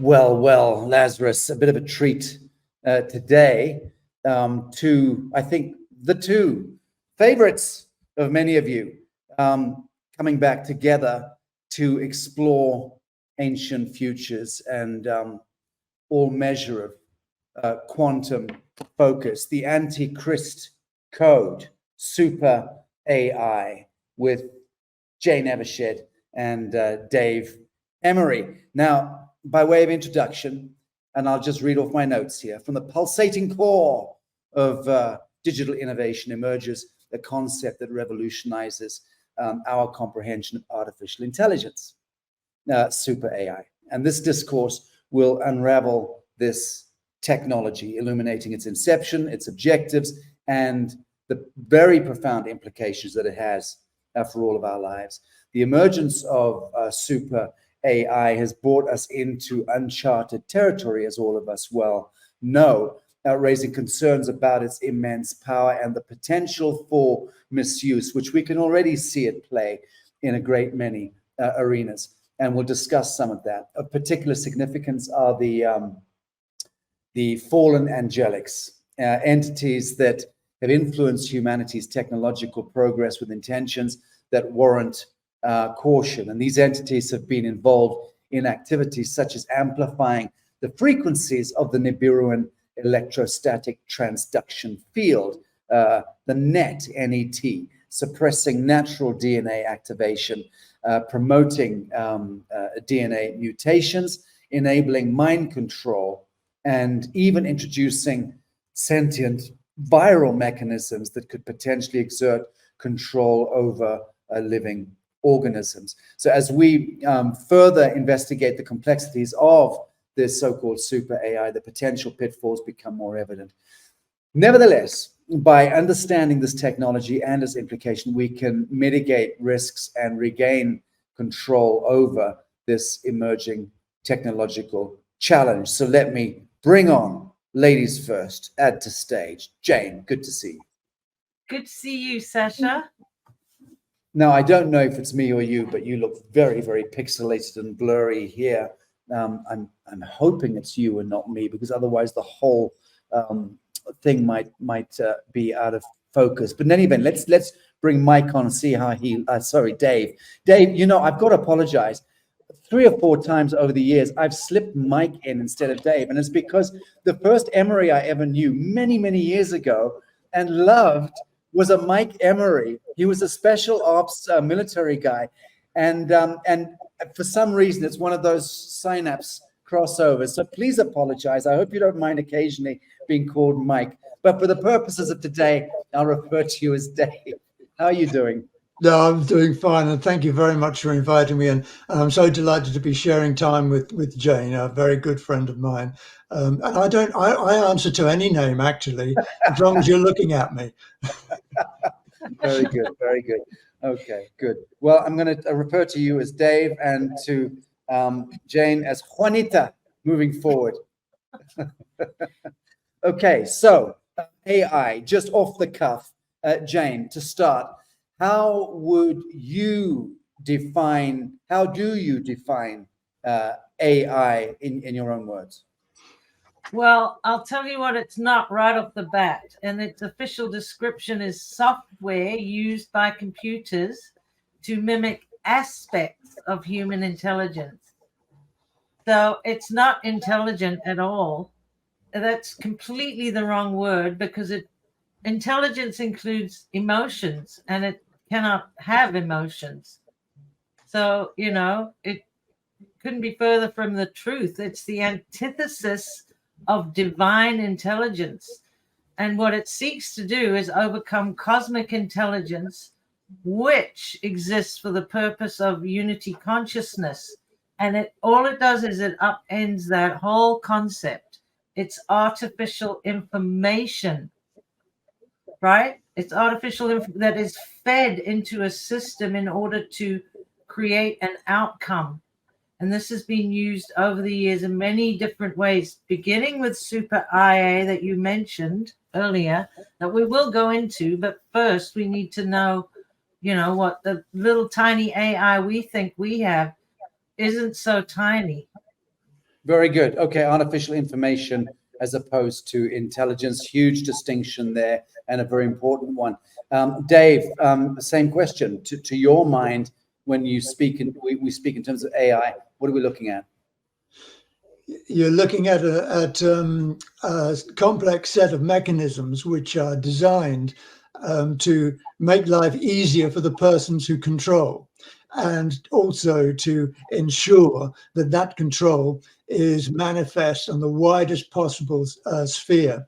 Well, Lazarus, a bit of a treat today to, I think, the two favorites of many of you coming back together to explore ancient futures and all measure of quantum focus. The Anti-Krist code, super AI, with Jane Evershed and Dave Emery. Now, by way of introduction, and I'll just read off my notes here, from the pulsating core of digital innovation emerges a concept that revolutionizes our comprehension of artificial intelligence, super AI. And this discourse will unravel this technology, illuminating its inception, its objectives, and the very profound implications that it has for all of our lives. The emergence of super AI has brought us into uncharted territory, as all of us well know, raising concerns about its immense power and the potential for misuse, which we can already see at play in a great many arenas. And we'll discuss some of that. Of particular significance are the fallen angelics, entities that have influenced humanity's technological progress with intentions that warrant caution. And these entities have been involved in activities such as amplifying the frequencies of the Nibiruan electrostatic transduction field, the NET, N-E-T, suppressing natural DNA activation, promoting DNA mutations, enabling mind control, and even introducing sentient viral mechanisms that could potentially exert control over living organisms. So as we further investigate the complexities of this so-called super AI, the potential pitfalls become more evident. Nevertheless, by understanding this technology and its implication, we can mitigate risks and regain control over this emerging technological challenge. So let me bring on, ladies first, add to stage. Jane, good to see you. Good to see you, Sasha. Now, I don't know if it's me or you, but you look very, very pixelated and blurry here. I'm hoping it's you and not me, because otherwise the whole thing might be out of focus. But in any event, let's bring Mike on and see how he. Dave. Dave, you know, I've got to apologize. 3 or 4 times over the years, I've slipped Mike in instead of Dave, and it's because the first Emery I ever knew many, many years ago and loved was a Mike Emery. He was a special ops military guy, and for some reason, it's one of those synapse crossovers. So please apologize. I hope you don't mind occasionally being called Mike. But for the purposes of today, I'll refer to you as Dave. How are you doing? No, I'm doing fine, and thank you very much for inviting me. And I'm so delighted to be sharing time with Jane, a very good friend of mine. And I answer to any name, actually, as long as you're looking at me. Very good, very good. Okay, good. Well, I'm going to refer to you as Dave and to Jane as Juanita moving forward. Okay, so AI, just off the cuff, Jane, to start, how do you define AI in your own words? Well, I'll tell you what it's not right off the bat. And its official description is software used by computers to mimic aspects of human intelligence. So it's not intelligent at all. That's completely the wrong word, because intelligence includes emotions, and it cannot have emotions. So, you know, it couldn't be further from the truth. It's the antithesis of divine intelligence. And what it seeks to do is overcome cosmic intelligence, which exists for the purpose of unity consciousness. And all it does is it upends that whole concept. It's artificial information, right? It's artificial that is fed into a system in order to create an outcome. And this has been used over the years in many different ways, beginning with super IA that you mentioned earlier, that we will go into. But first, we need to know, you know, what the little tiny AI we think we have isn't so tiny. Very good. Okay, artificial information as opposed to intelligence, huge distinction there, and a very important one. Dave, same question. To your mind, when you speak, we speak in terms of AI, what are we looking at? You're looking at a complex set of mechanisms which are designed to make life easier for the persons who control, and also to ensure that that control is manifest on the widest possible sphere.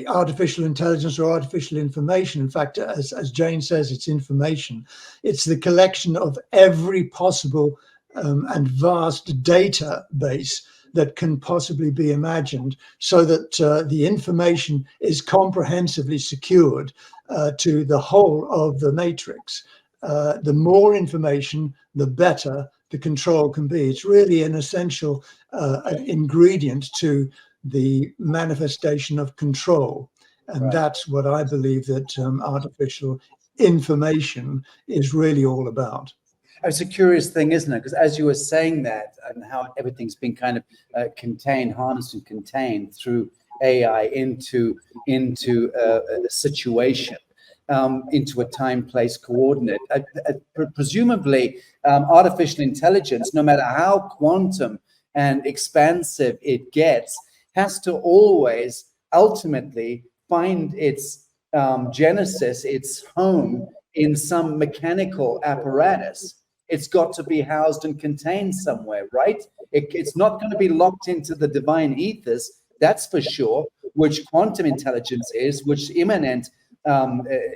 Artificial intelligence or artificial information, in fact, as Jane says, it's information. It's the collection of every possible and vast database that can possibly be imagined, so that the information is comprehensively secured to the whole of the matrix. The more information, the better the control can be. It's really an essential ingredient to the manifestation of control. And Right. that's what I believe that artificial information is really all about. It's a curious thing, isn't it? Because as you were saying that, and how everything's been kind of contained, harnessed and contained through AI into a situation, into a time, place, coordinate. Presumably, artificial intelligence, no matter how quantum and expansive it gets, has to always ultimately find its genesis, its home in some mechanical apparatus. It's got to be housed and contained somewhere, right? It's not going to be locked into the divine ethers, that's for sure, which quantum intelligence is, which immanent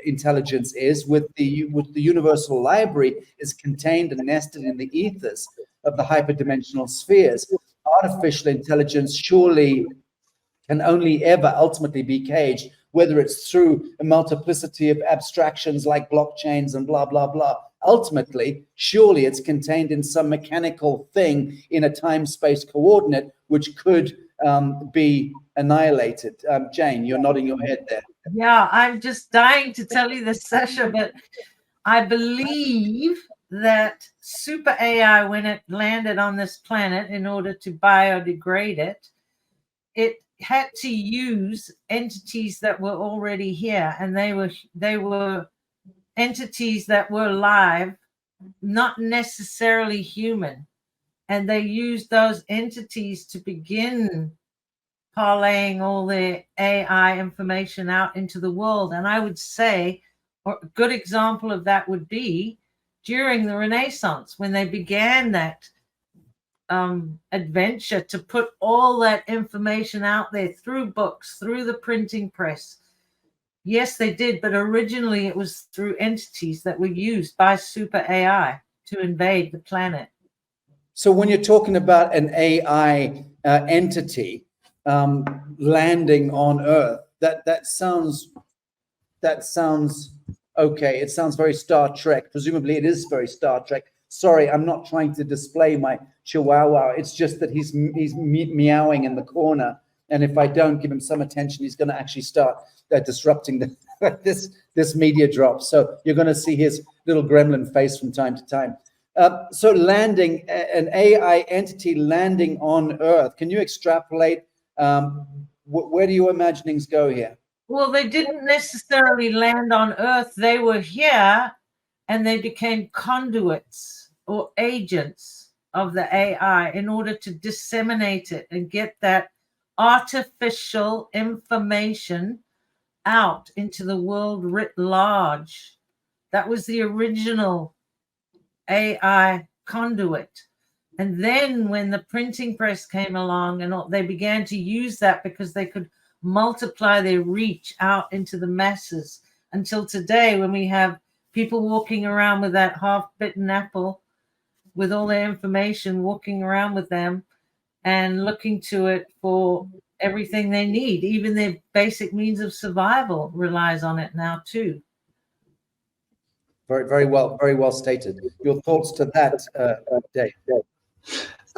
intelligence is, with the universal library is contained and nested in the ethers of the hyperdimensional spheres. Artificial intelligence surely can only ever ultimately be caged, whether it's through a multiplicity of abstractions like blockchains and blah, blah, blah. Ultimately, surely it's contained in some mechanical thing in a time-space coordinate, which could be annihilated. Jane, you're nodding your head there. Yeah, I'm just dying to tell you this, Sasha, but I believe that super AI, when it landed on this planet in order to biodegrade it, it had to use entities that were already here, and they were entities that were alive, not necessarily human, and they used those entities to begin parlaying all their AI information out into the world. And I would say, or a good example of that would be during the Renaissance, when they began that adventure to put all that information out there through books, through the printing press. Yes, they did, but originally it was through entities that were used by super AI to invade the planet. So when you're talking about an AI entity landing on Earth, that sounds okay. It sounds very Star Trek. Presumably it is very Star Trek. Sorry, I'm not trying to display my chihuahua. It's just that he's meowing in the corner, and if I don't give him some attention, he's going to actually start disrupting this media drop. So you're going to see his little gremlin face from time to time. So landing, an AI entity landing on Earth, can you extrapolate? Where do your imaginings go here? Well, they didn't necessarily land on Earth. They were here, and they became conduits or agents of the AI in order to disseminate it and get that artificial information out into the world writ large. That was the original AI conduit. And then when the printing press came along, and they began to use that because they could multiply their reach out into the masses, until today, when we have people walking around with that half-bitten apple with all their information, walking around with them and looking to it for everything they need. Even their basic means of survival relies on it now too. Very well stated. Your thoughts to that, Dave?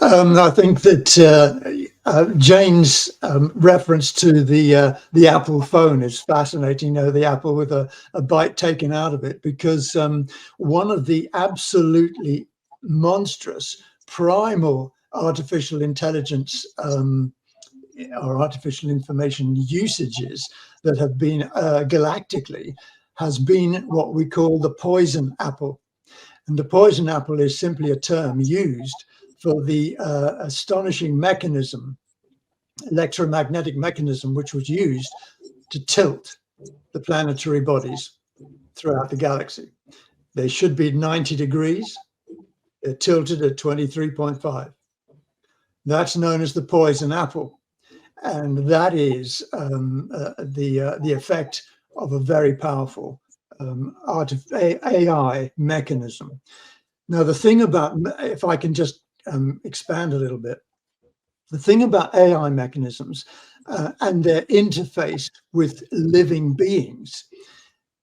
I think that Jane's reference to the Apple phone is fascinating. The Apple with a bite taken out of it, because one of the absolutely monstrous primal artificial intelligence or artificial information usages that have been galactically has been what we call the poison apple. And the poison apple is simply a term used for the astonishing mechanism, electromagnetic mechanism, which was used to tilt the planetary bodies throughout the galaxy. They should be 90 degrees. They're tilted at 23.5. That's known as the poison apple. And that is the effect of a very powerful AI mechanism. Now, the thing about, if I can just expand a little bit, the thing about AI mechanisms and their interface with living beings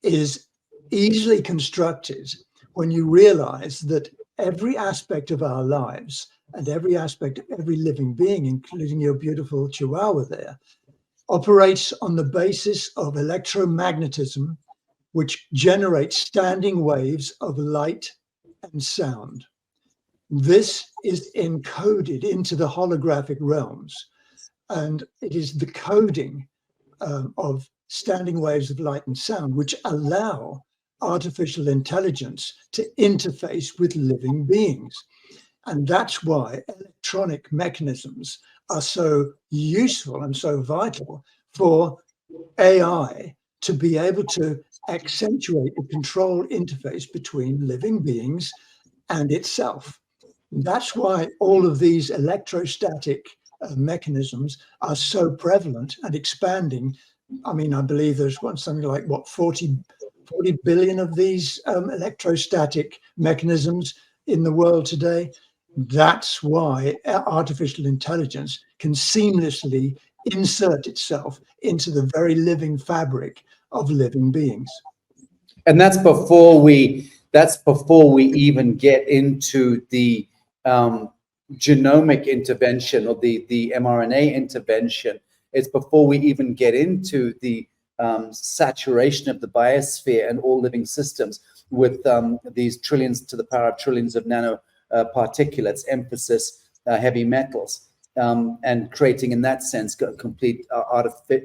is easily constructed when you realize that every aspect of our lives and every aspect of every living being, including your beautiful chihuahua there, operates on the basis of electromagnetism, which generates standing waves of light and sound. This is encoded into the holographic realms, and it is the coding of standing waves of light and sound which allow artificial intelligence to interface with living beings. And that's why electronic mechanisms are so useful and so vital for AI to be able to accentuate the control interface between living beings and itself. That's why all of these electrostatic mechanisms are so prevalent and expanding. I mean, I believe there's something like, what, 40 billion of these electrostatic mechanisms in the world today. That's why artificial intelligence can seamlessly insert itself into the very living fabric of living beings. And that's before we even get into the genomic intervention or the mRNA intervention. It's before we even get into the saturation of the biosphere and all living systems with these trillions to the power of trillions of nano particulates, emphasis heavy metals, and creating in that sense complete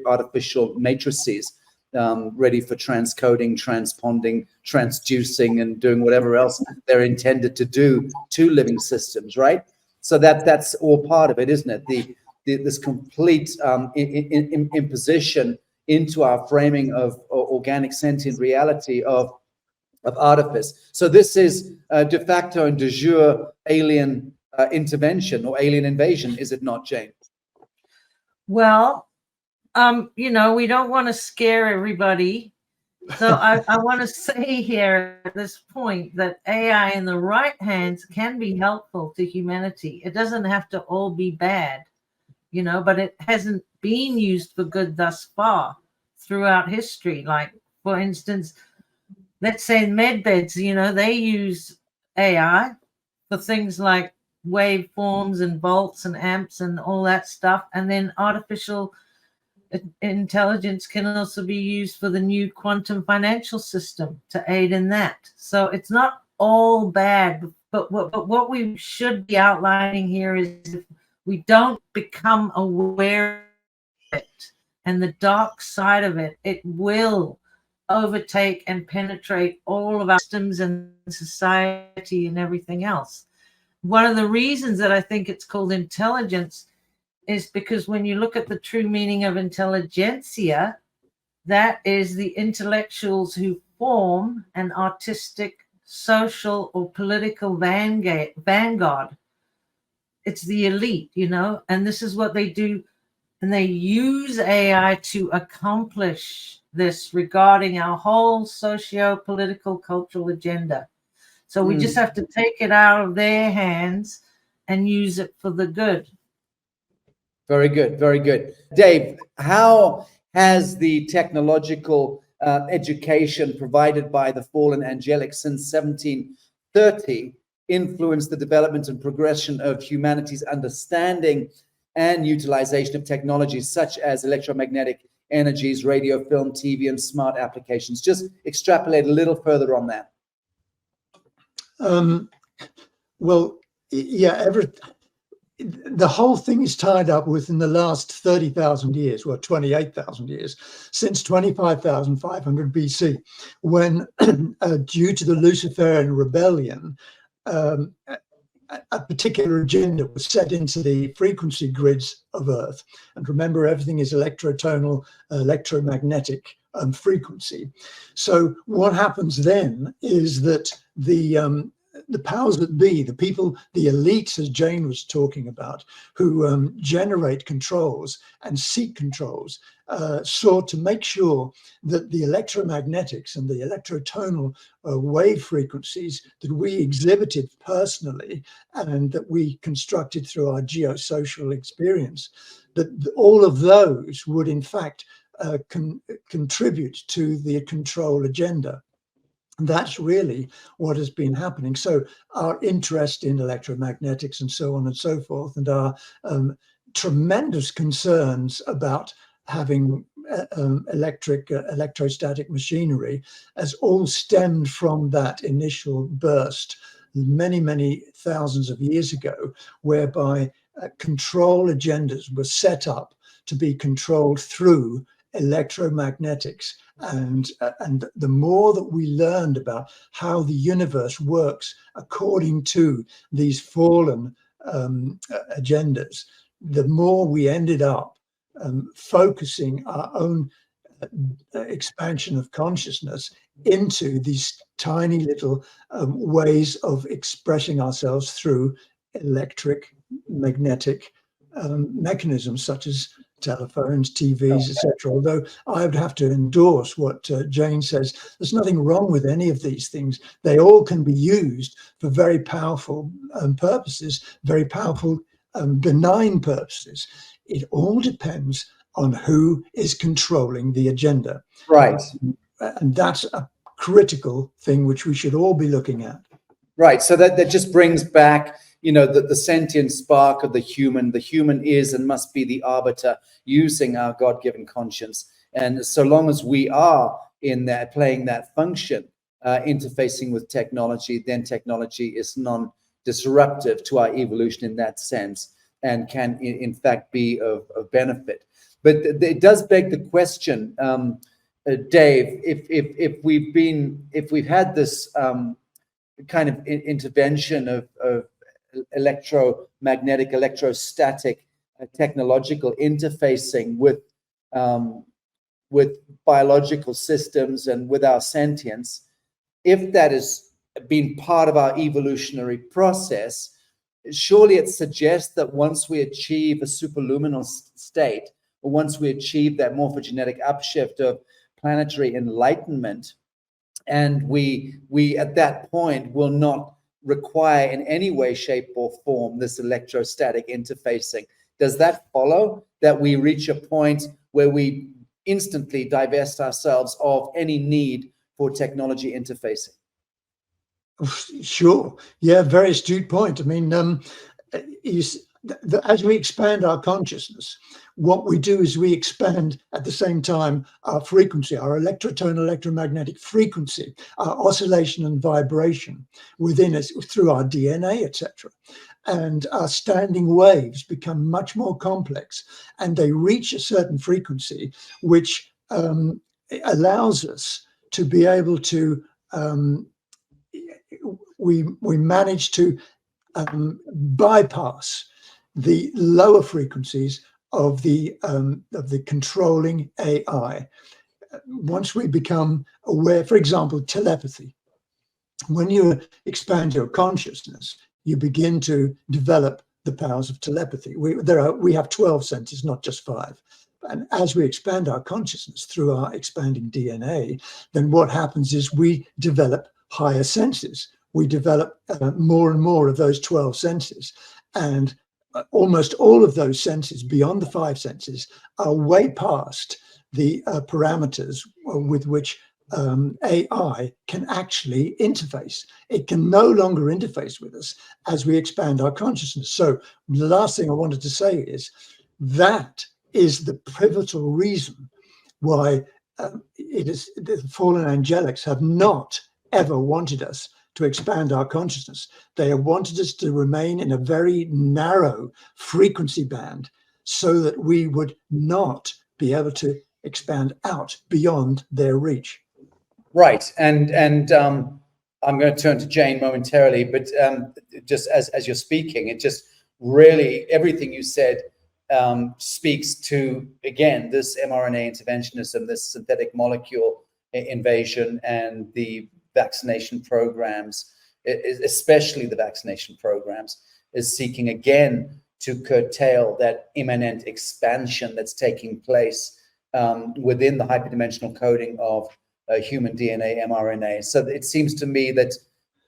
artificial matrices ready for transcoding, transponding, transducing, and doing whatever else they're intended to do to living systems, right? So that's all part of it, isn't it? This complete imposition into our framing of organic sentient reality of artifice. So this is de facto and de jure alien intervention or alien invasion, is it not, Jane? Well, you know, we don't want to scare everybody. So I want to say here at this point that AI in the right hands can be helpful to humanity. It doesn't have to all be bad, you know, but it hasn't been used for good thus far throughout history. Like, for instance, let's say medbeds, you know, they use AI for things like waveforms and volts and amps and all that stuff. And then artificial intelligence can also be used for the new quantum financial system to aid in that. So it's not all bad, but what we should be outlining here is if we don't become aware of it and the dark side of it, it will overtake and penetrate all of our systems and society and everything else. One of the reasons that I think it's called intelligence is because when you look at the true meaning of intelligentsia, that is the intellectuals who form an artistic, social, or political vanguard. It's the elite, you know, and this is what they do. And they use AI to accomplish this regarding our whole socio-political cultural agenda. So we just have to take it out of their hands and use it for the good. Very good, very good. Dave, how has the technological education provided by the fallen angelic since 1730 influenced the development and progression of humanity's understanding and utilization of technologies such as electromagnetic energies, radio, film, TV, and smart applications? Just extrapolate a little further on that. Well, yeah, the whole thing is tied up within the last 30,000 years, well, 28,000 years, since 25,500 BC, when, due to the Luciferian rebellion, a particular agenda was set into the frequency grids of Earth. And remember, everything is electrotonal, electromagnetic frequency. So what happens then is that the powers that be, the people, the elites, as Jane was talking about, who generate controls and seek controls, sought to make sure that the electromagnetics and the electrotonal wave frequencies that we exhibited personally and that we constructed through our geosocial experience, that all of those would in fact contribute to the control agenda. That's really what has been happening. So our interest in electromagnetics and so on and so forth, and our tremendous concerns about having electrostatic machinery, has all stemmed from that initial burst many, many thousands of years ago, whereby control agendas were set up to be controlled through electromagnetics. And the more that we learned about how the universe works according to these fallen agendas, the more we ended up focusing our own expansion of consciousness into these tiny little ways of expressing ourselves through electric magnetic mechanisms such as telephones, TVs, etc. Although I would have to endorse what Jane says. There's nothing wrong with any of these things. They all can be used for very powerful purposes, very powerful benign purposes. It all depends on who is controlling the agenda. Right. And that's a critical thing which we should all be looking at. Right. So that just brings back, you know, the sentient spark of the human. The human is and must be the arbiter using our God-given conscience. And so long as we are in that, playing that function, interfacing with technology, then technology is non-disruptive to our evolution in that sense and can in fact be of benefit. But it does beg the question, Dave, if we've had this kind of intervention of electromagnetic, electrostatic, technological interfacing with biological systems and with our sentience, if that has been part of our evolutionary process, surely it suggests that once we achieve a superluminal state, or once we achieve that morphogenetic upshift of planetary enlightenment, and we at that point will not require in any way, shape, or form this electrostatic interfacing. Does that follow that we reach a point where we instantly divest ourselves of any need for technology interfacing? Sure. Yeah, very astute point. I mean, as we expand our consciousness, what we do is we expand at the same time our frequency, our electrotonal electromagnetic frequency, our oscillation and vibration within us through our DNA, etc. And our standing waves become much more complex, and they reach a certain frequency which allows us to be able to we manage to bypass the lower frequencies of the controlling AI. Once we become aware, for example, telepathy, when you expand your consciousness, you begin to develop the powers of telepathy. We have 12 senses, not just 5. And as we expand our consciousness through our expanding DNA, then what happens is we develop higher senses. We develop more and more of those 12 senses. And almost all of those senses beyond the 5 senses are way past the parameters with which AI can actually interface. It can no longer interface with us as we expand our consciousness. So the last thing I wanted to say is that is the pivotal reason why it is the fallen angelics have not ever wanted us to expand our consciousness. They have wanted us to remain in a very narrow frequency band so that we would not be able to expand out beyond their reach. Right, and I'm going to turn to Jane momentarily, but just as you're speaking, it just really, everything you said speaks to, again, this mRNA interventionism, this synthetic molecule invasion, and the vaccination programs, especially the vaccination programs, is seeking again to curtail that immanent expansion that's taking place within the hyperdimensional coding of human DNA, mRNA. So it seems to me that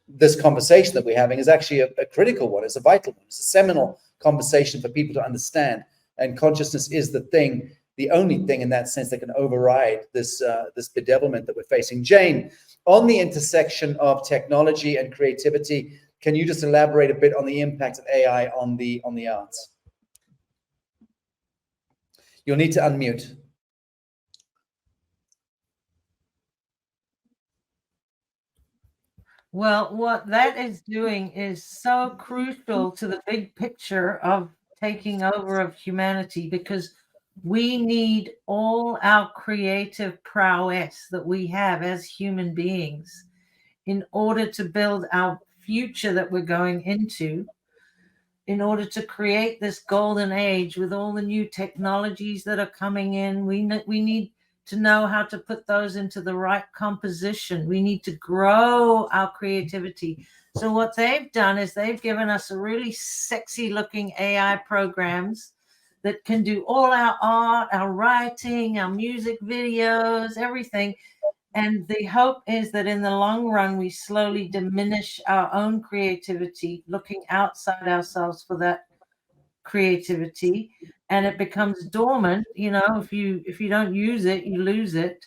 this conversation that we're having is actually a critical one. It's a vital one. It's a seminal conversation for people to understand. And consciousness is the only thing in that sense that can override this bedevilment that we're facing. Jane, on the intersection of technology and creativity, can you just elaborate a bit on the impact of AI on the arts? You'll need to unmute. Well, what that is doing is so crucial to the big picture of taking over of humanity, because we need all our creative prowess that we have as human beings in order to build our future that we're going into, in order to create this golden age with all the new technologies that are coming in. We need to know how to put those into the right composition. We need to grow our creativity. So what they've done is they've given us a really sexy looking AI programs that can do all our art, our writing, our music videos, everything. And the hope is that in the long run, we slowly diminish our own creativity, looking outside ourselves for that creativity, and it becomes dormant. You know, if you don't use it, you lose it,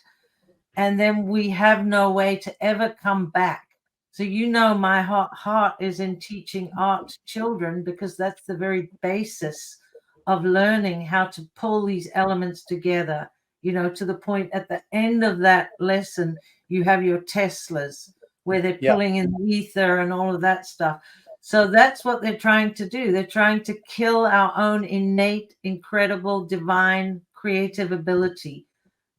and then we have no way to ever come back. So my heart is in teaching art to children, because that's the very basis of learning how to pull these elements together, to the point at the end of that lesson you have your Teslas where they're pulling in the ether and all of that stuff. So that's what they're trying to do. They're trying to kill our own innate, incredible, divine, creative ability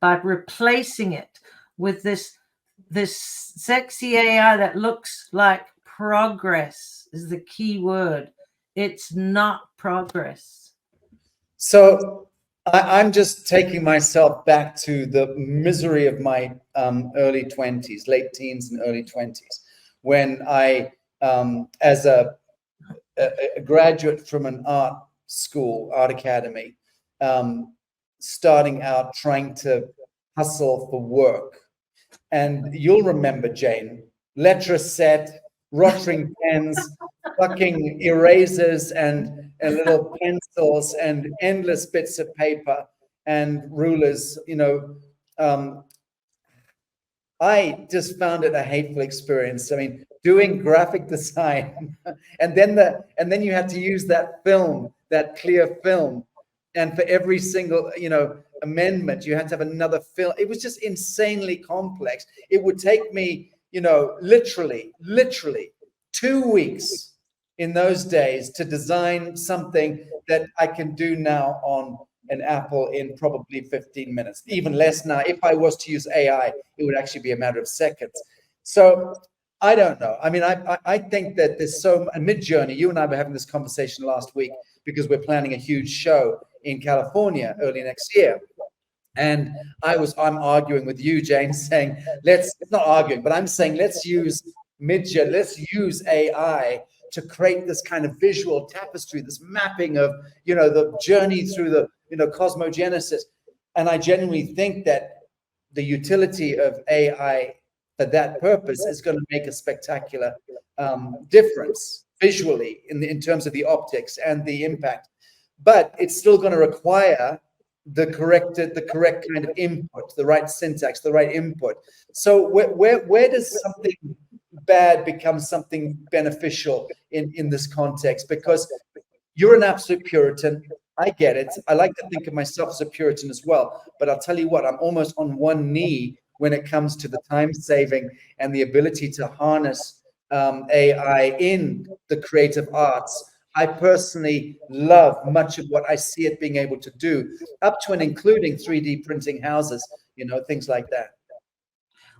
by replacing it with this sexy AI that looks like progress is the key word. It's not progress. So I'm just taking myself back to the misery of my early 20s, late teens and early 20s, when I, as a graduate from an art school, art academy, starting out trying to hustle for work. And you'll remember, Jane, letter set, rotring pens, fucking erasers and little pencils and endless bits of paper and rulers. I just found it a hateful experience. I mean, doing graphic design, and then you had to use that film, that clear film, and for every single amendment, you had to have another film. It was just insanely complex. It would take me, literally 2 weeks in those days to design something that I can do now on an Apple in probably 15 minutes, even less now. If I was to use AI, it would actually be a matter of seconds. So I don't know. I mean, I think that there's so mid-journey. You and I were having this conversation last week because we're planning a huge show in California early next year. And I'm arguing with you, Jane, saying, it's not arguing, but I'm saying, let's use mid-journey, let's use AI to create this kind of visual tapestry, this mapping of, the journey through the, cosmogenesis. And I genuinely think that the utility of AI for that purpose is going to make a spectacular difference visually in terms of the optics and the impact. But it's still going to require the correct kind of input, the right syntax, the right input. So where does something bad become something beneficial in this context? Because you're an absolute Puritan. I get it. I like to think of myself as a Puritan as well. But I'll tell you what, I'm almost on one knee when it comes to the time saving and the ability to harness AI in the creative arts. I personally love much of what I see it being able to do, up to and including 3D printing houses, things like that.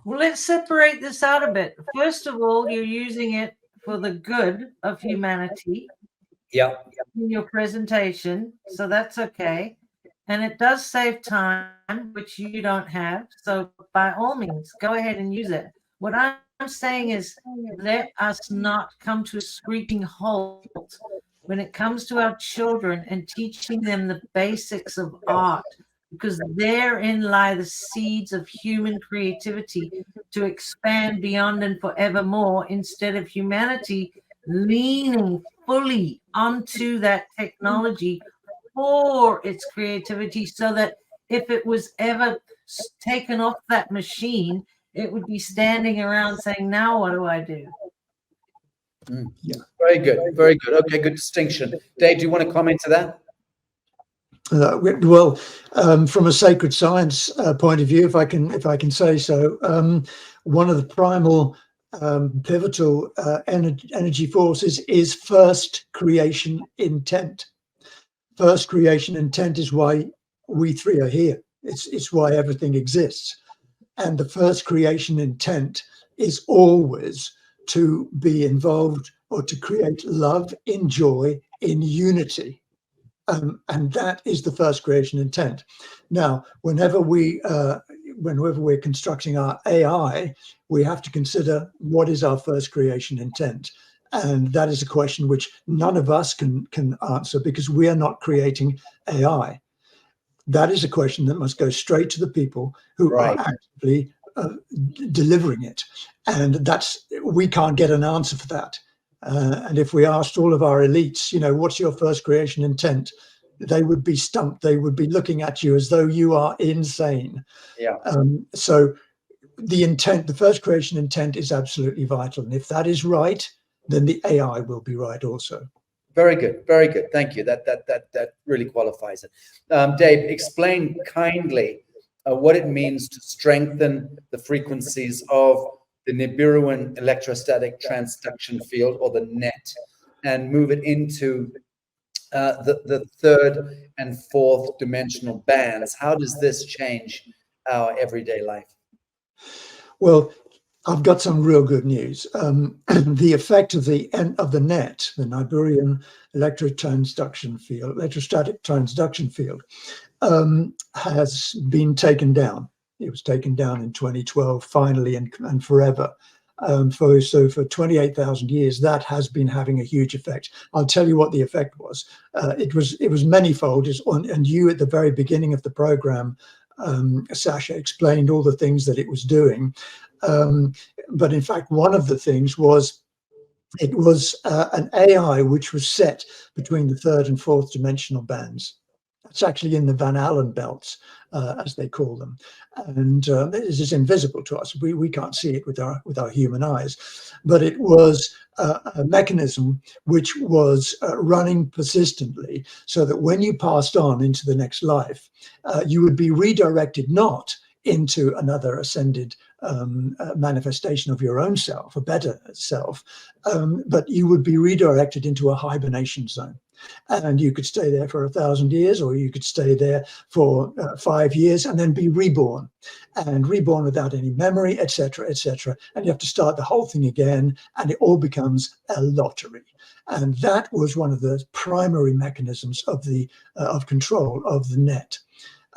Well, let's separate this out a bit. First of all, you're using it for the good of humanity. Yeah. In your presentation, so that's okay. And it does save time, which you don't have. So by all means, go ahead and use it. What I'm saying is, let us not come to a screeching halt when it comes to our children and teaching them the basics of art, because therein lie the seeds of human creativity to expand beyond and forevermore, instead of humanity leaning fully onto that technology for its creativity, so that if it was ever taken off that machine, it would be standing around saying, now what do I do? Yeah. Very good. Very good. Okay, good distinction. Dave, do you want to comment to that? Well, from a sacred science point of view, if I can say so, one of the primal pivotal energy forces is first creation intent. First creation intent is why we three are here. It's why everything exists. And the first creation intent is always to be involved or to create love in joy, in unity. And that is the first creation intent. Now, whenever we're constructing our AI, we have to consider what is our first creation intent. And that is a question which none of us can answer, because we are not creating AI. That is a question that must go straight to the people who are actively delivering it. And we can't get an answer for that. And if we asked all of our elites, what's your first creation intent? They would be stumped. They would be looking at you as though you are insane. Yeah. So the first creation intent is absolutely vital. And if that is right, then the AI will be right also. Very good. Very good. Thank you. That really qualifies it. Dave, explain kindly what it means to strengthen the frequencies of the Nibiruan electrostatic transduction field, or the NET, and move it into the third and fourth dimensional bands. How does this change our everyday life? Well, I've got some real good news. The effect of the NET, the Nibiruan electrostatic transduction field, has been taken down. It was taken down in 2012, finally and forever. For 28,000 years, that has been having a huge effect. I'll tell you what the effect was. It was manifold, and you at the very beginning of the program, Sasha, explained all the things that it was doing. But in fact, one of the things was it was an AI which was set between the third and fourth dimensional bands. It's actually in the Van Allen belts, as they call them, and this is invisible to us. We can't see it with our human eyes, but it was a mechanism which was running persistently, so that when you passed on into the next life, you would be redirected not into another ascended manifestation of your own self, a better self, but you would be redirected into a hibernation zone. And you could stay there for 1,000 years, or you could stay there for 5 years and then be reborn, and reborn without any memory, etc., etc. And you have to start the whole thing again, and it all becomes a lottery. And that was one of the primary mechanisms of control of the net.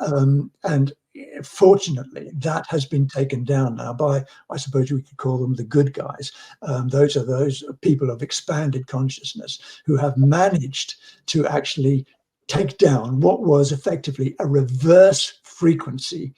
And fortunately, that has been taken down now by, I suppose we could call them the good guys. Those are those people of expanded consciousness who have managed to actually take down what was effectively a reverse frequency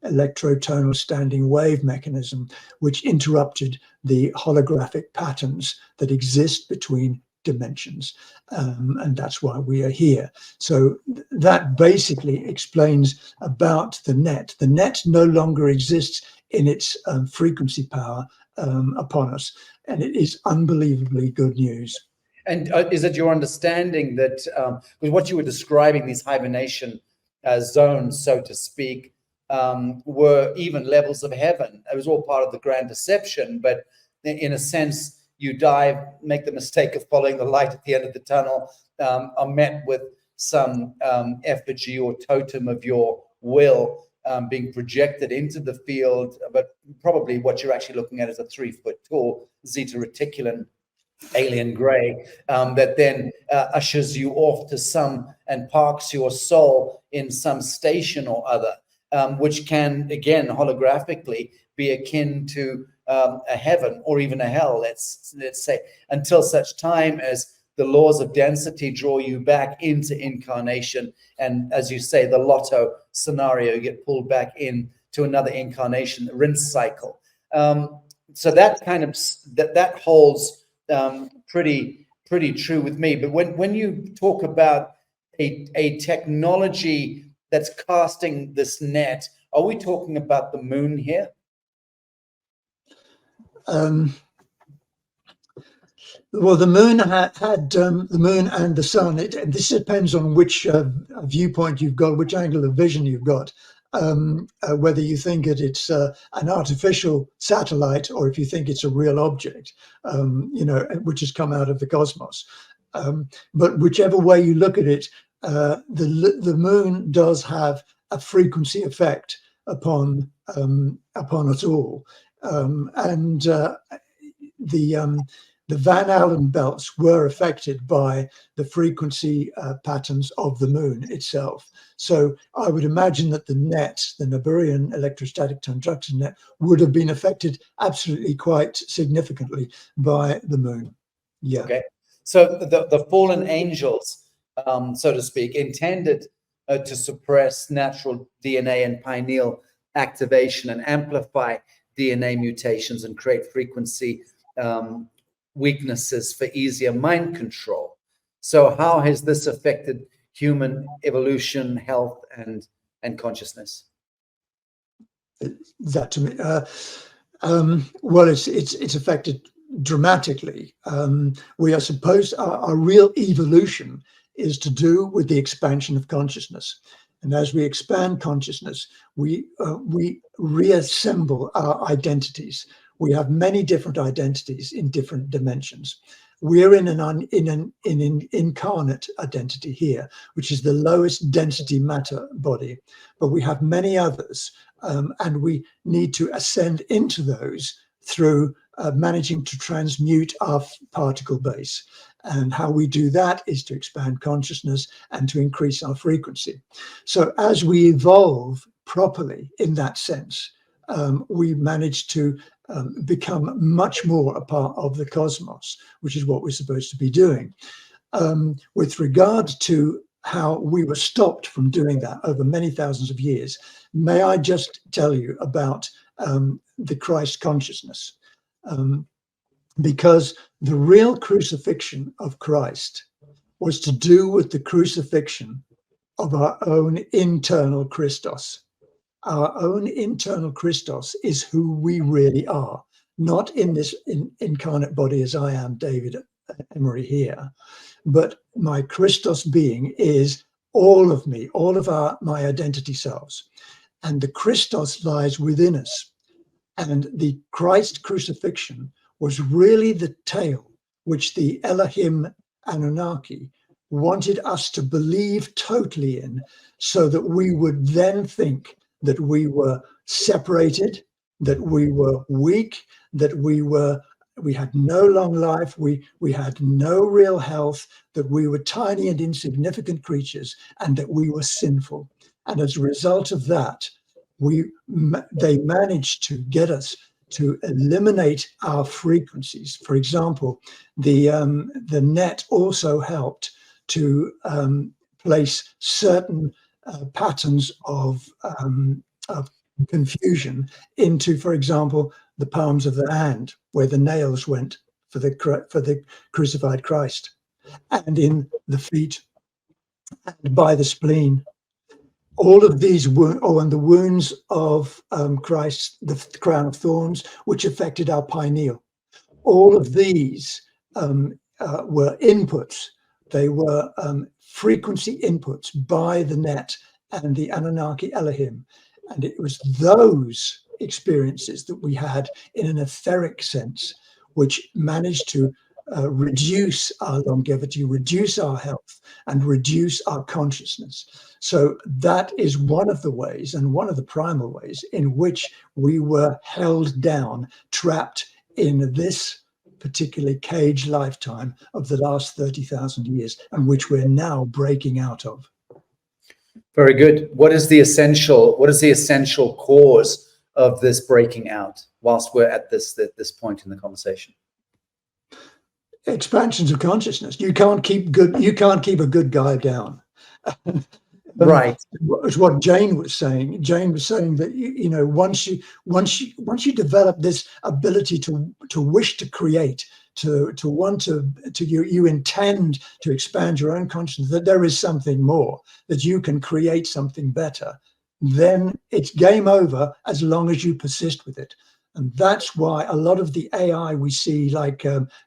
electrotonal standing wave mechanism, which interrupted the holographic patterns that exist between dimensions, and that's why we are here. So that basically explains about the net. The net no longer exists in its frequency power upon us, and it is unbelievably good news. And is it your understanding that with what you were describing, these hibernation zones, so to speak, were even levels of heaven? It was all part of the grand deception, but in a sense, you dive, make the mistake of following the light at the end of the tunnel, are met with some effigy or totem of your will being projected into the field, but probably what you're actually looking at is a 3-foot tall Zeta Reticulan alien gray that then ushers you off to some and parks your soul in some station or other, which can, again, holographically be akin to a heaven or even a hell, let's say, until such time as the laws of density draw you back into incarnation. And as you say, the lotto scenario, you get pulled back in to another incarnation, the rinse cycle. So that kind of, that holds pretty true with me. But when you talk about a technology that's casting this net, are we talking about the moon here? Well, the moon had the moon and the sun. This depends on which viewpoint you've got, which angle of vision you've got, whether you think it's an artificial satellite or if you think it's a real object, which has come out of the cosmos. But whichever way you look at it, the moon does have a frequency effect upon us all, and the Van Allen belts were affected by the frequency patterns of the moon itself. So I would imagine that the net, the Naburian electrostatic transduction net, would have been affected absolutely quite significantly by the moon. Yeah. Okay. So the fallen angels, so to speak, intended to suppress natural DNA and pineal activation and amplify DNA mutations and create frequency weaknesses for easier mind control. So how has this affected human evolution, health, and consciousness? That to me, well, it's affected dramatically. We are supposed, our real evolution is to do with the expansion of consciousness. And as we expand consciousness, we reassemble our identities. We have many different identities in different dimensions. We're in an incarnate identity here, which is the lowest density matter body, but we have many others, and we need to ascend into those through managing to transmute our particle base. And how we do that is to expand consciousness and to increase our frequency. So as we evolve properly in that sense, we manage to become much more a part of the cosmos, which is what we're supposed to be doing. With regard to how we were stopped from doing that over many thousands of years, may I just tell you about the Christ consciousness? Because the real crucifixion of Christ was to do with the crucifixion of our own internal Christos. Our own internal Christos is who we really are, not in this incarnate body as I am, David Emery here, but my Christos being is all of me, all of my identity selves. And the Christos lies within us. And the Christ crucifixion was really the tale which the Elohim Anunnaki wanted us to believe totally in, so that we would then think that we were separated, that we were weak, that we had no long life, we had no real health, that we were tiny and insignificant creatures, and that we were sinful. And as a result of that, they managed to get us to eliminate our frequencies. For example, the net also helped to place certain patterns of confusion into, for example, the palms of the hand, where the nails went for the crucified Christ, and in the feet, and by the spleen. All of these and the wounds of Christ, the crown of thorns, which affected our pineal. All of these were inputs. They were frequency inputs by the net and the Anunnaki Elohim. And it was those experiences that we had in an etheric sense, which manage to reduce our longevity, reduce our health, and reduce our consciousness. So that is one of the ways, and one of the primal ways, in which we were held down, trapped in this particularly cage lifetime of the last 30,000 years, and which we're now breaking out of. Very good. What is the essential cause of this breaking out whilst we're at this point in the conversation? Expansions of consciousness. You can't keep a good guy down. Right. It's what Jane was saying. Jane was saying that once you develop this ability to wish to create, to want to you intend to expand your own consciousness, that there is something more, that you can create something better, then it's game over as long as you persist with it. And that's why a lot of the AI we see, like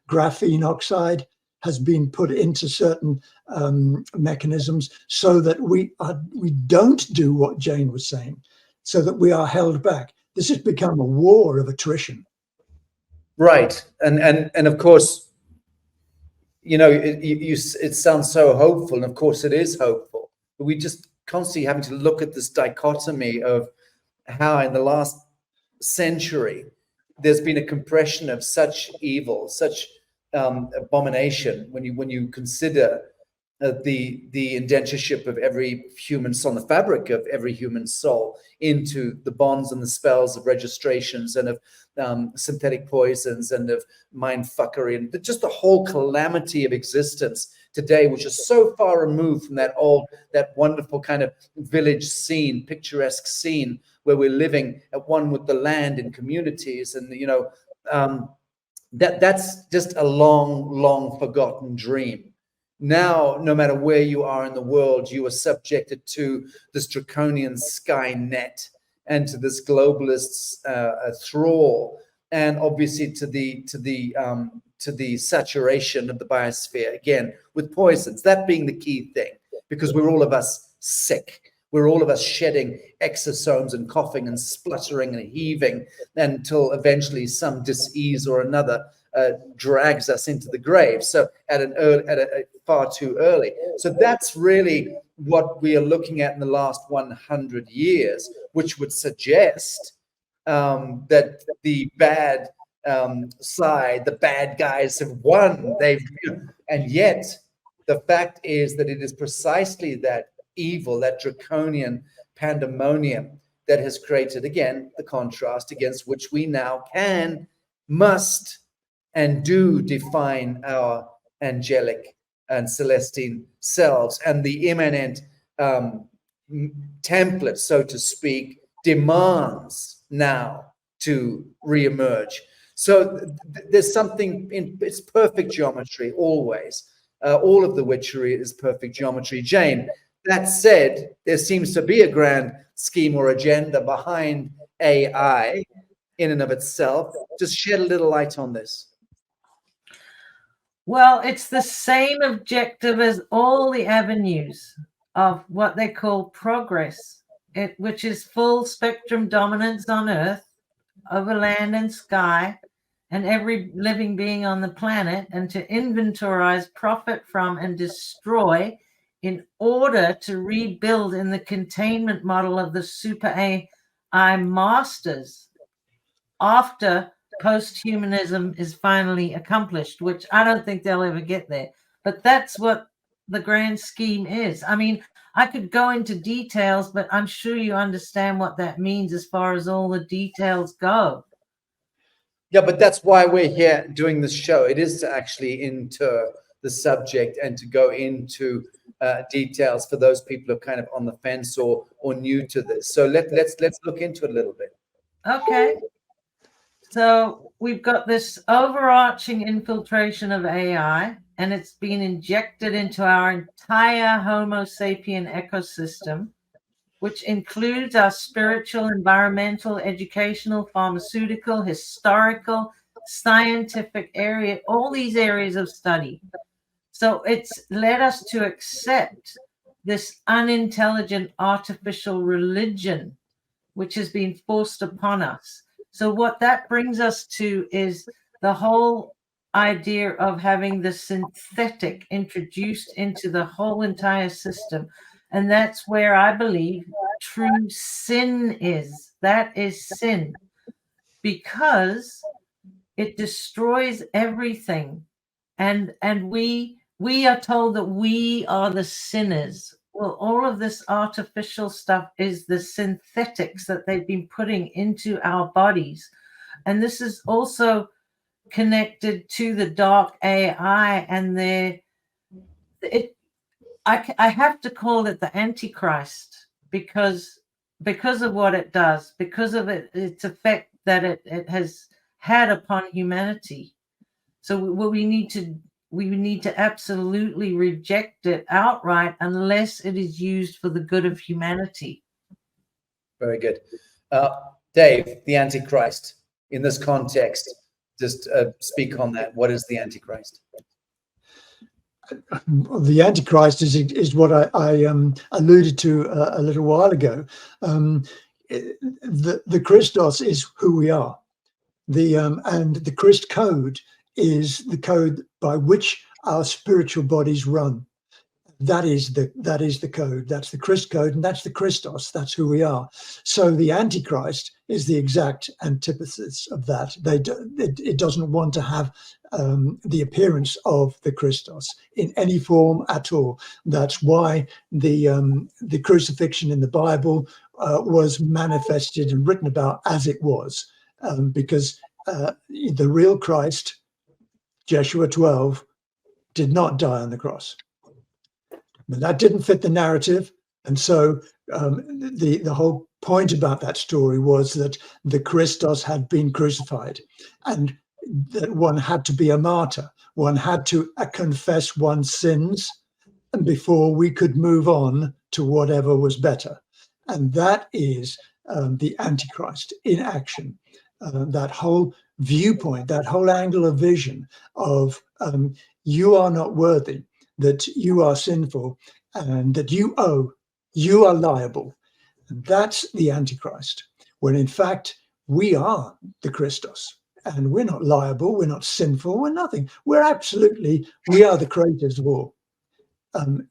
graphene oxide, has been put into certain mechanisms so that we don't do what Jane was saying, so that we are held back. This has become a war of attrition. Right, and of course, it sounds so hopeful, and of course it is hopeful. But we just constantly having to look at this dichotomy of how in the last century there's been a compression of such evil, such abomination, when you consider the indentureship of every human soul, the fabric of every human soul, into the bonds and the spells of registrations and of synthetic poisons and of mind fuckery, and just the whole calamity of existence today, which is so far removed from that wonderful kind of village scene, picturesque scene, where we're living at one with the land in communities, and that's just a long forgotten dream. Now, no matter where you are in the world, you are subjected to this draconian sky net and to this globalist thrall, and obviously to the saturation of the biosphere, again with poisons. That being the key thing, because we're all of us sick. We're all of us shedding exosomes and coughing and spluttering and heaving until eventually some disease or another drags us into the grave. So far too early. So that's really what we are looking at in the last 100 years, which would suggest that the bad side, the bad guys have won. And yet the fact is that it is precisely that evil, that draconian pandemonium, that has created, again, the contrast against which we now must and do define our angelic and celestine selves. And the immanent template, so to speak, demands now to reemerge. So there's something it's perfect geometry always. All of the witchery is perfect geometry. Jane, that said, there seems to be a grand scheme or agenda behind AI in and of itself. Just shed a little light on this. Well, it's the same objective as all the avenues of what they call progress, which is full spectrum dominance on Earth, over land and sky, and every living being on the planet, and to inventorize, profit from, and destroy in order to rebuild in the containment model of the super AI masters after post-humanism is finally accomplished, which I don't think they'll ever get there. But that's what the grand scheme is. I mean, I could go into details, but I'm sure you understand what that means as far as all the details go. Yeah, but that's why we're here doing this show. It is to actually enter the subject and to go into details for those people who are kind of on the fence or new to this. So let's look into it a little bit. Okay. So we've got this overarching infiltration of AI, and it's been injected into our entire Homo sapien ecosystem, which includes our spiritual, environmental, educational, pharmaceutical, historical, scientific area, all these areas of study. So it's led us to accept this unintelligent artificial religion, which has been forced upon us. So what that brings us to is the whole idea of having the synthetic introduced into the whole entire system. And that's where I believe true sin is. That is sin, because it destroys everything. And we are told that we are the sinners. Well, all of this artificial stuff is the synthetics that they've been putting into our bodies. And this is also connected to the dark AI and I have to call it the Antichrist because of what it does, because of its effect that it has had upon humanity. So we need to absolutely reject it outright unless it is used for the good of humanity. Very good. Dave, the Antichrist, in this context, just speak on that. What is the Antichrist? The Antichrist is what I alluded to a little while ago. The Christos is who we are. And the Christ code is the code by which our spiritual bodies run. That is the code. That's the Christ code, and that's the Christos. That's who we are. So the Antichrist is the exact antithesis of that. It doesn't want to have the appearance of the Christos in any form at all. That's why the crucifixion in the Bible was manifested and written about as it was, because the real Christ, Joshua 12, did not die on the cross. But that didn't fit the narrative. And so the whole point about that story was that the Christos had been crucified and that one had to be a martyr. One had to confess one's sins before we could move on to whatever was better. And that is the Antichrist in action. That whole viewpoint, that whole angle of vision of you are not worthy, that you are sinful, and that you are liable. And that's the Antichrist, when in fact we are the Christos, and we're not liable, we're not sinful, we're nothing. We are the creators of all,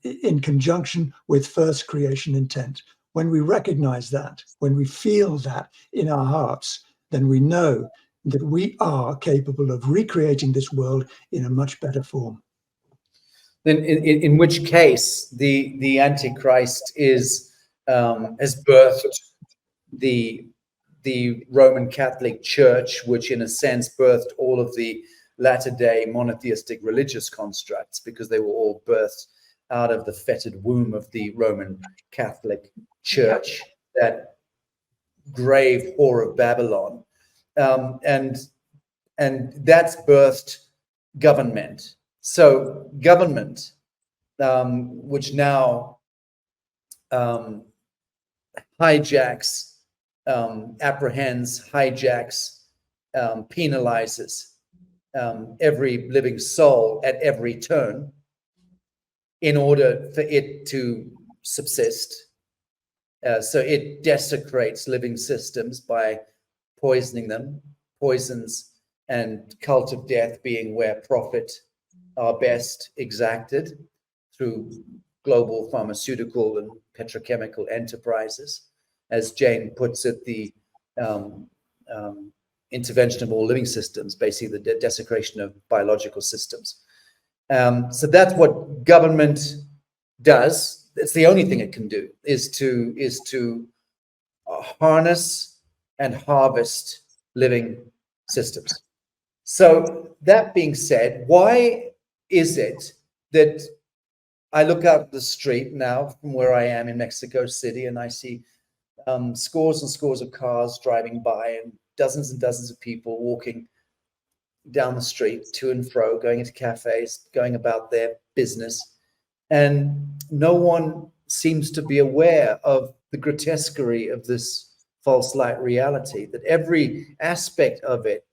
in conjunction with first creation intent. When we recognize that, when we feel that in our hearts, then we know that we are capable of recreating this world in a much better form. Then in which case the Antichrist is has birthed the Roman Catholic Church, which in a sense birthed all of the latter-day monotheistic religious constructs, because they were all birthed out of the fetid womb of the Roman Catholic Church, that grave whore of Babylon, and that's birthed government. So government, which now hijacks, apprehends, hijacks, penalizes every living soul at every turn in order for it to subsist. So it desecrates living systems by poisoning them, poisons and cult of death being where profit are best exacted through global pharmaceutical and petrochemical enterprises. As Jane puts it, the intervention of all living systems, basically the desecration of biological systems. So that's what government does. It's the only thing it can do, is to harness and harvest living systems. So that being said, why is it that I look out the street now from where I am in Mexico City and I see scores and scores of cars driving by and dozens of people walking down the street to and fro, going into cafes, going about their business, and no one seems to be aware of the grotesquerie of this false light reality, that every aspect of it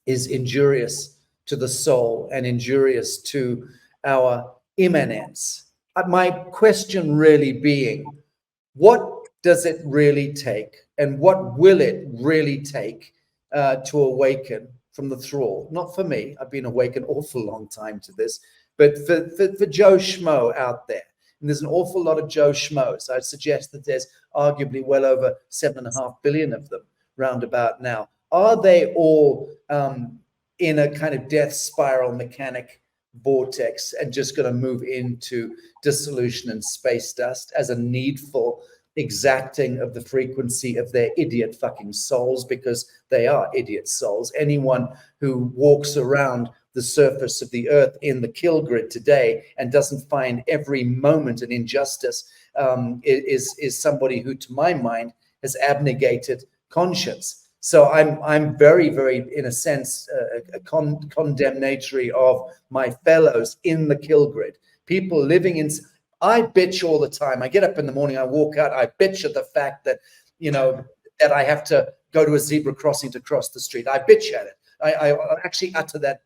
is injurious to the soul and injurious to our immanence. My question really being, what does it really take, and what will it really take to awaken from the thrall. Not for me. I've been awake an awful long time to this, but for Joe Schmo out there. And there's an awful lot of Joe Schmoes. I'd suggest that there's arguably well over 7.5 billion of them roundabout now. Are they all in a kind of death spiral mechanic vortex and just going to move into dissolution and space dust as a needful exacting of the frequency of their idiot fucking souls, because they are idiot souls? Anyone who walks around the surface of the earth in the kill grid today and doesn't find every moment an injustice is somebody who, to my mind, has abnegated conscience. So I'm very, very, in a sense, condemnatory of my fellows in the kill grid. People living in. I bitch all the time. I get up in the morning, I walk out, I bitch at the fact that, that I have to go to a zebra crossing to cross the street. I bitch at it. I actually utter that.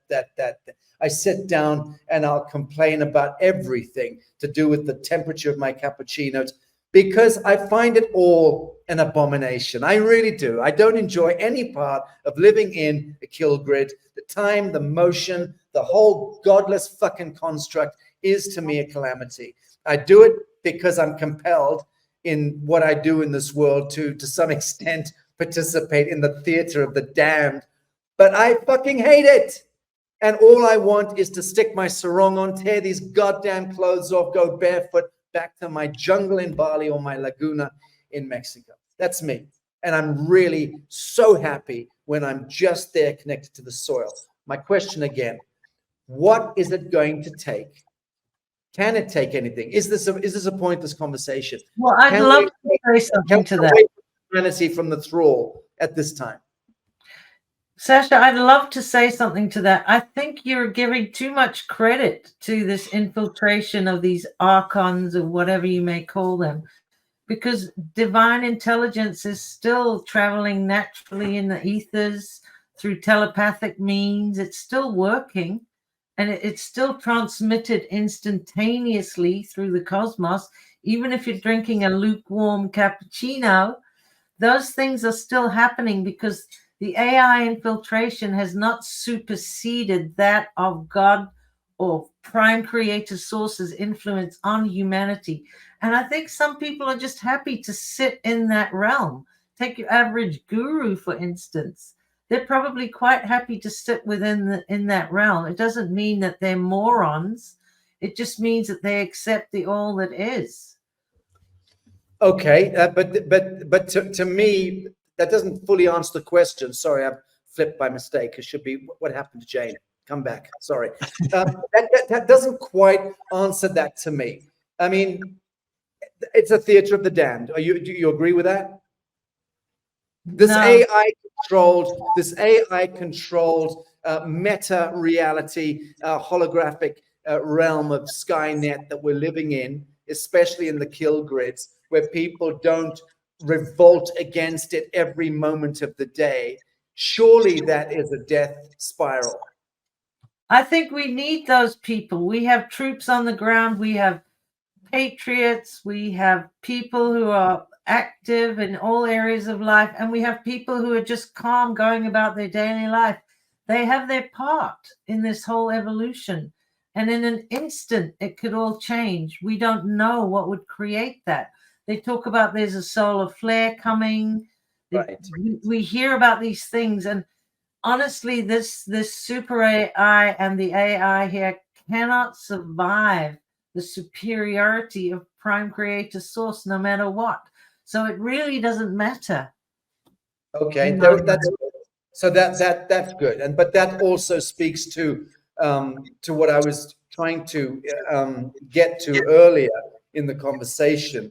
I sit down and I'll complain about everything to do with the temperature of my cappuccinos, because I find it all an abomination. I really do. I don't enjoy any part of living in a kill grid. The time, the motion, the whole godless fucking construct is to me a calamity. I do it because I'm compelled in what I do in this world to some extent, participate in the theater of the damned. But I fucking hate it. And all I want is to stick my sarong on, tear these goddamn clothes off, go barefoot back to my jungle in Bali or my laguna in Mexico. That's me. And I'm really so happy when I'm just there connected to the soil. My question again, what is it going to take? Can it take anything? Is this a pointless conversation? Well, I'd love to say something to that. Humanity from the thrall at this time. Sasha, I'd love to say something to that. I think you're giving too much credit to this infiltration of these Archons, or whatever you may call them, because divine intelligence is still traveling naturally in the ethers through telepathic means. It's still working, and it's still transmitted instantaneously through the cosmos. Even if you're drinking a lukewarm cappuccino, those things are still happening, because the AI infiltration has not superseded that of God or prime creator source's influence on humanity. And I think some people are just happy to sit in that realm. Take your average guru, for instance. They're probably quite happy to sit in that realm. It doesn't mean that they're morons. It just means that they accept the all that is. Okay, but to me, that doesn't fully answer the question. Sorry, I've flipped by mistake. It should be, what happened to Jane? Come back. Sorry. That doesn't quite answer that to me. I mean, it's a theater of the damned. Do you agree with that? This No. AI controlled meta reality, holographic realm of Skynet that we're living in, especially in the kill grids, where people don't revolt against it every moment of the day. Surely that is a death spiral. I think we need those people. We have troops on the ground. We have patriots. We have people who are active in all areas of life. And we have people who are just calm, going about their daily life. They have their part in this whole evolution. And in an instant, it could all change. We don't know what would create that. They talk about there's a solar flare coming. Right. We hear about these things. And honestly, this super AI and the AI here cannot survive the superiority of prime creator source, no matter what. So it really doesn't matter. Okay, that's good. But that also speaks to what I was trying to get to earlier in the conversation.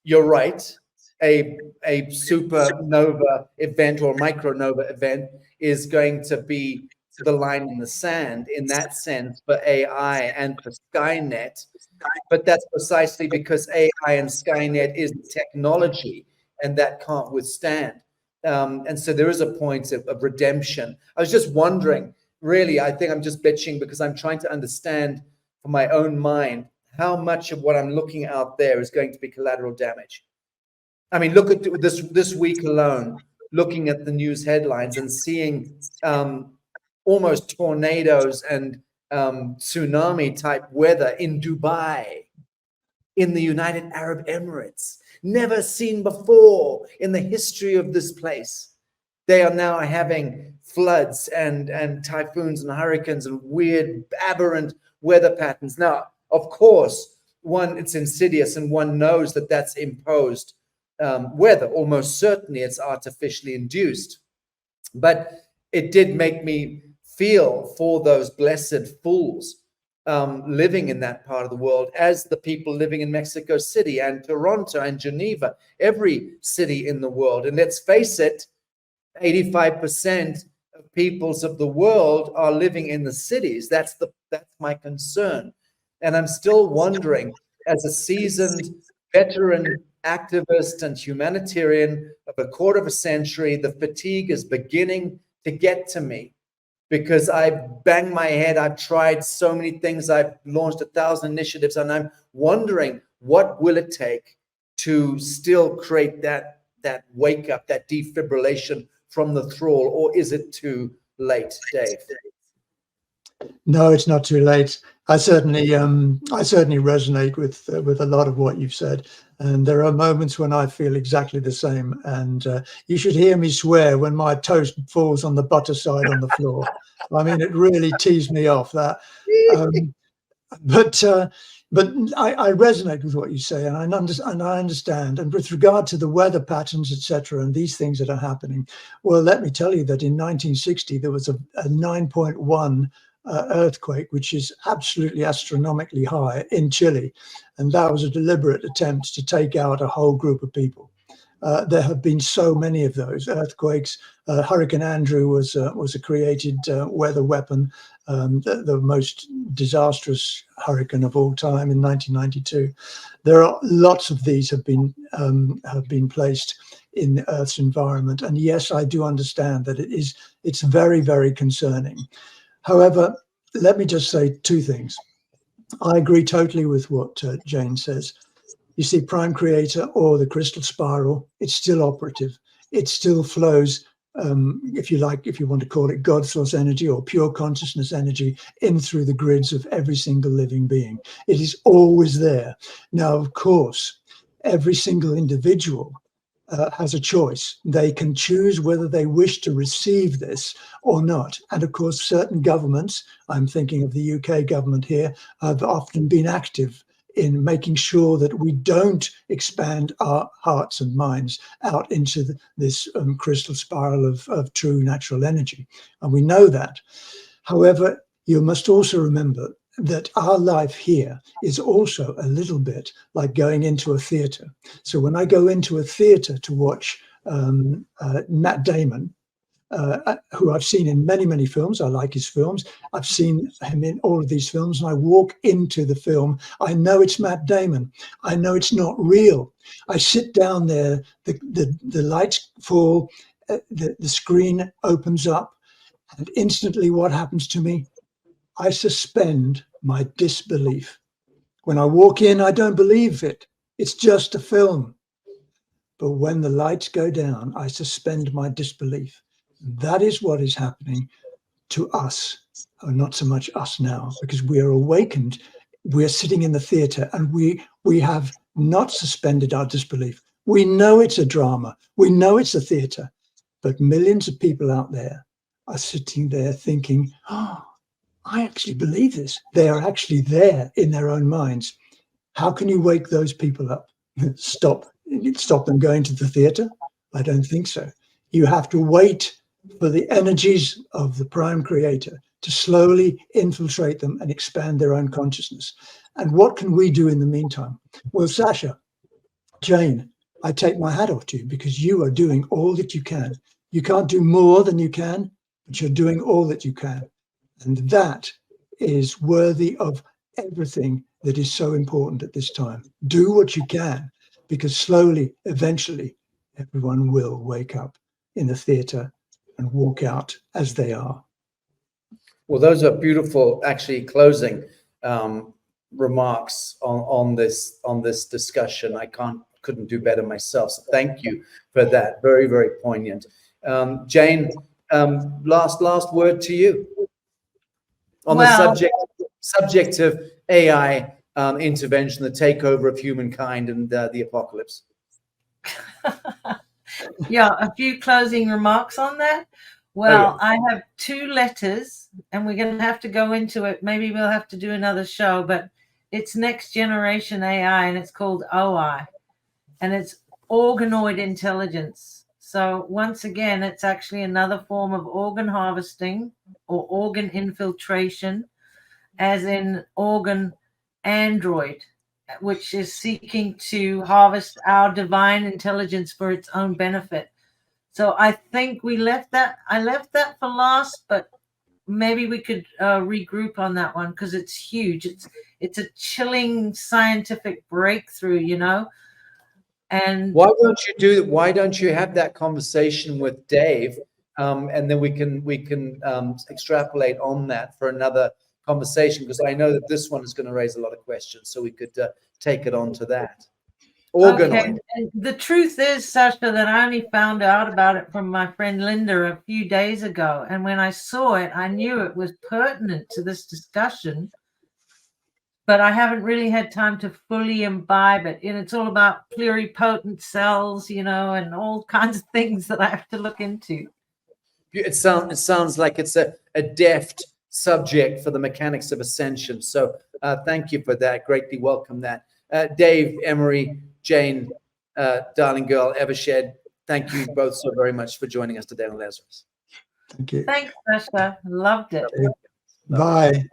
You're right. A supernova event or micronova event is going to be the line in the sand in that sense for AI and for Skynet. But that's precisely because AI and Skynet is technology, and that can't withstand. And so there is a point of redemption. I was just wondering, really, I think I'm just bitching because I'm trying to understand for my own mind how much of what I'm looking out there is going to be collateral damage. I mean, look at this week alone, looking at the news headlines and seeing almost tornadoes and tsunami type weather in Dubai, in the United Arab Emirates, never seen before in the history of this place. They are now having floods and typhoons and hurricanes and weird, aberrant weather patterns. Now, of course, it's insidious, and one knows that that's imposed weather. Almost certainly it's artificially induced. But it did make me feel for those blessed fools living in that part of the world, as the people living in Mexico City and Toronto and Geneva, every city in the world. And let's face it, 85% of peoples of the world are living in the cities. That's my concern. And I'm still wondering, as a seasoned veteran activist and humanitarian of a quarter of a century, the fatigue is beginning to get to me, because I've banged my head. I've tried so many things. I've launched 1,000 initiatives, and I'm wondering, what will it take to still create that wake up, that defibrillation from the thrall, or is it too late, Dave? No, it's not too late. I certainly resonate with a lot of what you've said, and there are moments when I feel exactly the same. And you should hear me swear when my toast falls on the butter side on the floor. I mean, it really teased me off that. But I resonate with what you say, and I understand. And with regard to the weather patterns, etc., and these things that are happening, well, let me tell you that in 1960 there was a 9.1 earthquake, which is absolutely astronomically high in Chile, and that was a deliberate attempt to take out a whole group of people. There have been so many of those earthquakes. Hurricane Andrew was a created weather weapon, the most disastrous hurricane of all time in 1992. There are lots of these have been placed in the Earth's environment, and yes, I do understand that it's very, very concerning. However, let me just say two things. I agree totally with what Jane says. You see, prime creator or the crystal spiral, it's still operative. It still flows, if you like, if you want to call it God source energy or pure consciousness energy, in through the grids of every single living being. It is always there. Now, of course, every single individual has a choice. They can choose whether they wish to receive this or not. And of course, certain governments, I'm thinking of the UK government here, have often been active in making sure that we don't expand our hearts and minds out into this crystal spiral of true natural energy. And we know that. However, you must also remember that our life here is also a little bit like going into a theater. So when I go into a theater to watch Matt Damon, who I've seen in many, many films. I like his films. I've seen him in all of these films, and I walk into the film. I know it's Matt Damon. I know it's not real. I sit down there, the lights fall, the screen opens up, and instantly what happens to me? I suspend my disbelief. When I walk in, I don't believe it. It's just a film. But when the lights go down, I suspend my disbelief. That is what is happening to us, or not so much us now, because we are awakened. We're sitting in the theater, and we have not suspended our disbelief. We know it's a drama. We know it's a theater. But millions of people out there are sitting there thinking, oh, I actually believe this. They are actually there in their own minds. How can you wake those people up? Stop them going to the theater? I don't think so. You have to wait for the energies of the prime creator to slowly infiltrate them and expand their own consciousness. And what can we do in the meantime? Well, Sasha, Jane, I take my hat off to you, because you are doing all that you can. You can't do more than you can, but you're doing all that you can. And that is worthy of everything that is so important at this time. Do what you can, because slowly, eventually, everyone will wake up in the theater and walk out as they are. Well, those are beautiful, actually, closing remarks on this discussion. I couldn't do better myself. So thank you for that. Very, very poignant. Jane, last word to you on Well, the subject of AI intervention, the takeover of humankind, and the apocalypse. yeah, a few closing remarks on that. Well, I have 2 letters, and we're going to have to go into it. Maybe we'll have to do another show, but it's next generation AI, and it's called OI, and it's organoid intelligence. So once again, it's actually another form of organ harvesting or organ infiltration, as in organ android, which is seeking to harvest our divine intelligence for its own benefit. So I think I left that for last, but maybe we could regroup on that one, because it's huge. It's a chilling scientific breakthrough, you know. And why don't you have that conversation with Dave, and then we can extrapolate on that for another conversation, because I know that this one is going to raise a lot of questions, so we could take it on to that. Organoid. Okay. And the truth is, Sasha, that I only found out about it from my friend Linda a few days ago. And when I saw it, I knew it was pertinent to this discussion, but I haven't really had time to fully imbibe it. And it's all about pluripotent cells, you know, and all kinds of things that I have to look into. It sounds like it's a deft subject for the mechanics of ascension. So thank you for that. Greatly welcome that. Dave, Emery, Jane, darling girl, Evershed, thank you both so very much for joining us today on Lazarus. Thank you. Thanks, Sasha. Loved it. Bye.